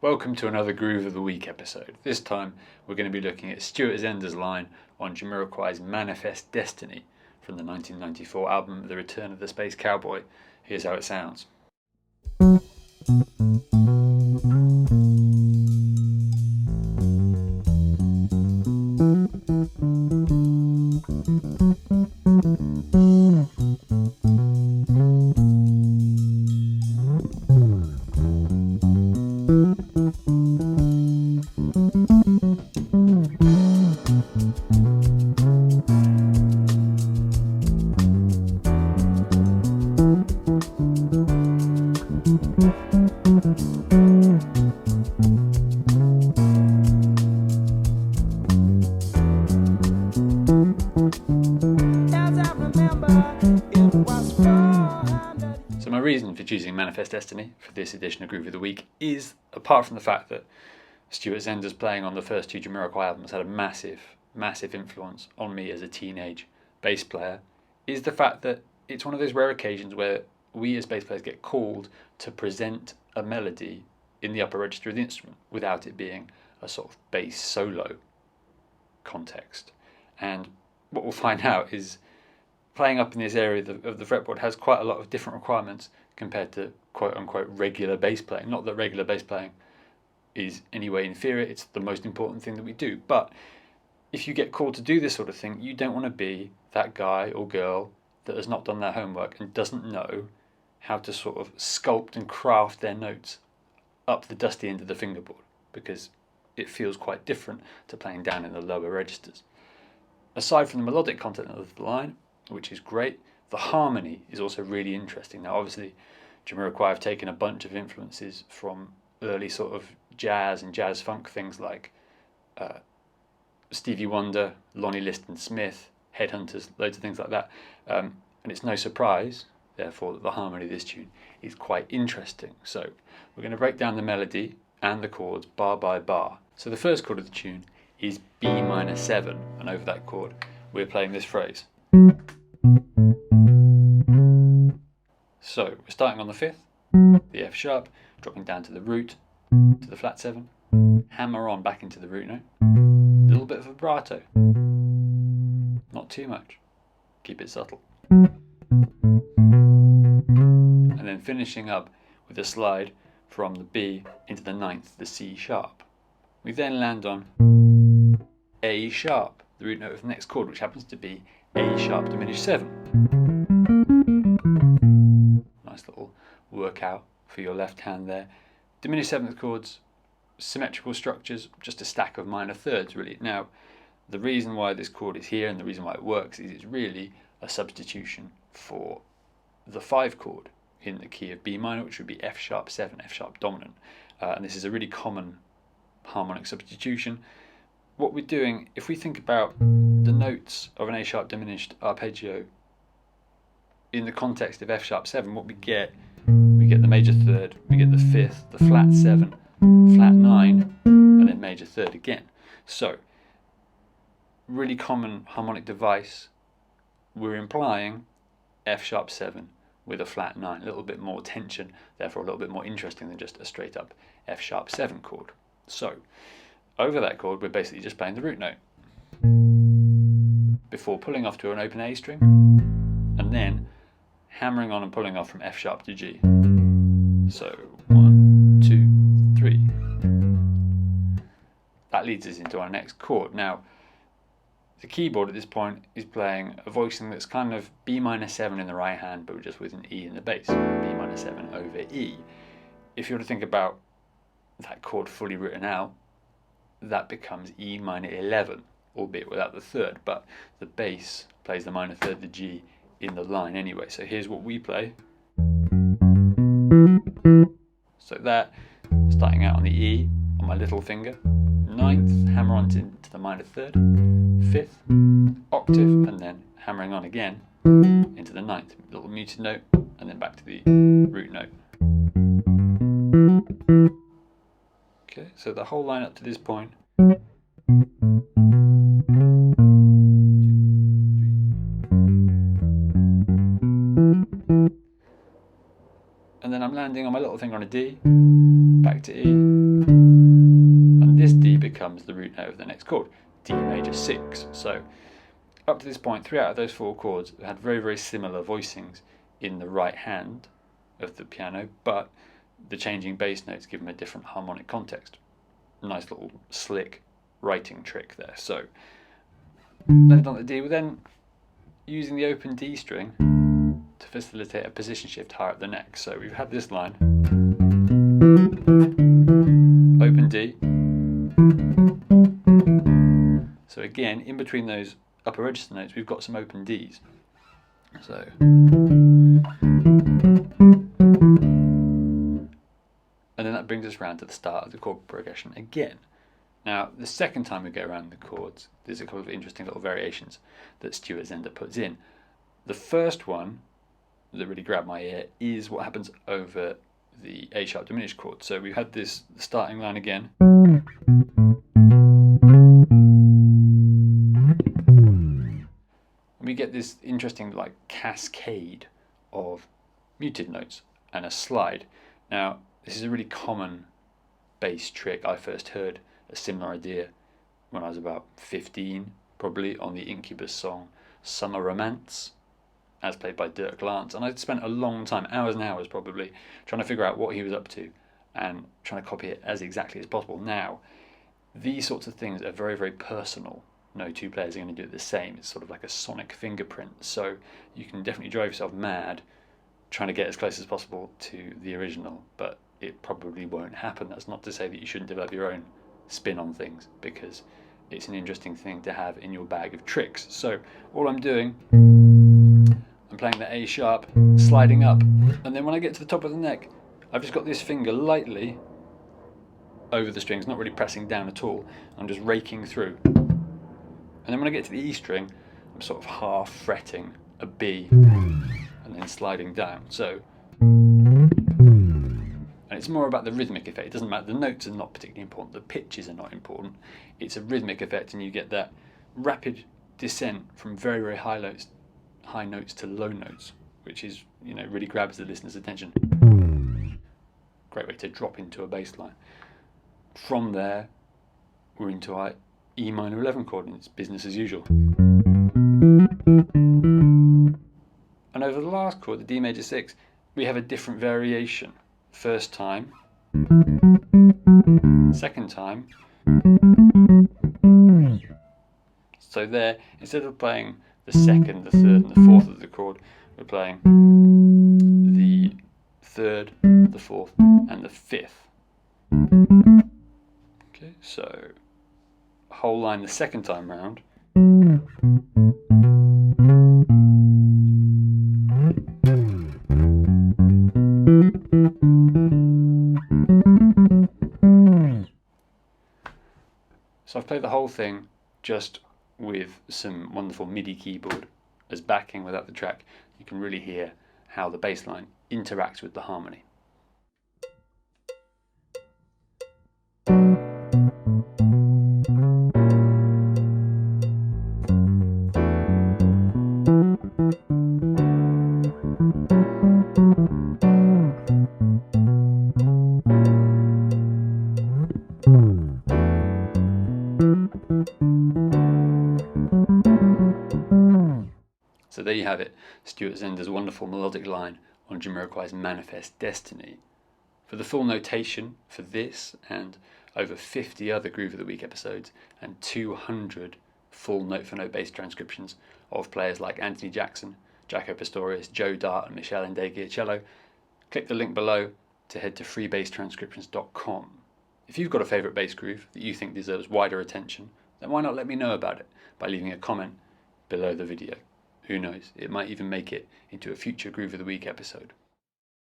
Welcome to another Groove of the Week episode. This time we're going to be looking at Stuart Zender's line on Jamiroquai's Manifest Destiny from the 1994 album The Return of the Space Cowboy. Here's how it sounds. So my reason for choosing Manifest Destiny for this edition of Groove of the Week is, apart from the fact that Stuart Zender's playing on the first two Jamiroquai albums had a massive influence on me as a teenage bass player, is the fact that it's one of those rare occasions where we as bass players get called to present a melody in the upper register of the instrument without it being a sort of bass solo context. And what we'll find out is playing up in this area of the fretboard has quite a lot of different requirements compared to quote-unquote regular bass playing. Not that regular bass playing is any way inferior, it's the most important thing that we do. But if you get called to do this sort of thing, you don't want to be that guy or girl that has not done their homework and doesn't know how to sort of sculpt and craft their notes up the dusty end of the fingerboard, because it feels quite different to playing down in the lower registers. Aside from the melodic content of the line, which is great, the harmony is also really interesting. Now obviously Jamiroquai have taken a bunch of influences from early sort of jazz and jazz funk things like Stevie Wonder, Lonnie Liston Smith, Headhunters, loads of things like that. And it's no surprise, therefore, that the harmony of this tune is quite interesting. So we're going to break down the melody and the chords bar by bar. So the first chord of the tune is B minor 7, and over that chord we're playing this phrase. So we're starting on the 5th, the F sharp, dropping down to the root, to the flat 7, hammer on back into the root note, a little bit of vibrato, not too much, keep it subtle, and then finishing up with a slide from the B into the 9th, the C sharp. We then land on A sharp, the root note of the next chord, which happens to be A sharp diminished 7. Nice little workout for your left hand there. Diminished 7th chords, symmetrical structures, just a stack of minor thirds really. Now, the reason why this chord is here and the reason why it works is it's really a substitution for the 5 chord in the key of B minor, which would be F sharp 7, F sharp dominant. And this is a really common harmonic substitution. What we're doing, if we think about the notes of an A sharp diminished arpeggio in the context of F sharp 7, what we get the major third, we get the 5th, the flat 7, flat 9, and then major third again. So, really common harmonic device, we're implying F sharp 7 with a flat 9, a little bit more tension, therefore a little bit more interesting than just a straight up F sharp 7 chord. So, over that chord we're basically just playing the root note before pulling off to an open A string and then hammering on and pulling off from F sharp to G. So 1, 2, 3. That leads us into our next chord. Now the keyboard at this point is playing a voicing that's kind of B minor 7 in the right hand, but just with an E in the bass. B minor 7 over E. If you were to think about that chord fully written out, that becomes E minor 11, albeit without the third, but the bass plays the minor third, the G, in the line anyway. So here's what we play. So that, starting out on the E on my little finger, 9th, hammer on into the minor third, 5th, octave, and then hammering on again into the 9th, little muted note, and then back to the root note. Okay, so the whole line up to this point. And then I'm landing on my little finger on a D, back to E, becomes the root note of the next chord, D major 6. So up to this point, 3 out of those 4 chords had very, very similar voicings in the right hand of the piano, but the changing bass notes give them a different harmonic context. Nice little slick writing trick there. So left on the D, we're then using the open D string to facilitate a position shift higher up the neck. So we've had this line, open D. So again, in between those upper register notes, we've got some open Ds. So and then that brings us round to the start of the chord progression again. Now, the second time we go around the chords, there's a couple of interesting little variations that Stuart Zender puts in. The first one that really grabbed my ear is what happens over the A sharp diminished chord. So we had this starting line again. And we get this interesting like cascade of muted notes and a slide. Now, this is a really common bass trick. I first heard a similar idea when I was about 15, probably, on the Incubus song Summer Romance, as played by Dirk Lance. And I spent a long time, hours and hours probably, trying to figure out what he was up to and trying to copy it as exactly as possible. Now, these sorts of things are very, very personal. No two players are going to do it the same. It's sort of like a sonic fingerprint. So you can definitely drive yourself mad trying to get as close as possible to the original, but it probably won't happen. That's not to say that you shouldn't develop your own spin on things, because it's an interesting thing to have in your bag of tricks. So all I'm doing, I'm playing the A sharp, sliding up, and then when I get to the top of the neck, I've just got this finger lightly over the strings, not really pressing down at all. I'm just raking through. And then when I get to the E string, I'm sort of half fretting a B and then sliding down. So, and it's more about the rhythmic effect. It doesn't matter, the notes are not particularly important, the pitches are not important. It's a rhythmic effect, and you get that rapid descent from very, very high notes to low notes, which is, really grabs the listener's attention. Great way to drop into a bass line. From there, we're into our E minor 11 chord, and it's business as usual. And over the last chord, the D major 6, we have a different variation. First time, second time. So there, instead of playing the second, the third, and the fourth of the chord, we're playing the third, the fourth, and the fifth. Okay, so whole line the second time round. So I've played the whole thing just with some wonderful MIDI keyboard as backing without the track. You can really hear how the bass line interacts with the harmony. So there you have it, Stuart Zender's wonderful melodic line on Jamiroquai's Manifest Destiny. For the full notation for this and over 50 other Groove of the Week episodes and 200 full note-for-note bass transcriptions of players like Anthony Jackson, Jaco Pastorius, Joe Dart and Michel Ndegeocello, click the link below to head to freebasstranscriptions.com. If you've got a favourite bass groove that you think deserves wider attention, then why not let me know about it by leaving a comment below the video. Who knows, it might even make it into a future Groove of the Week episode.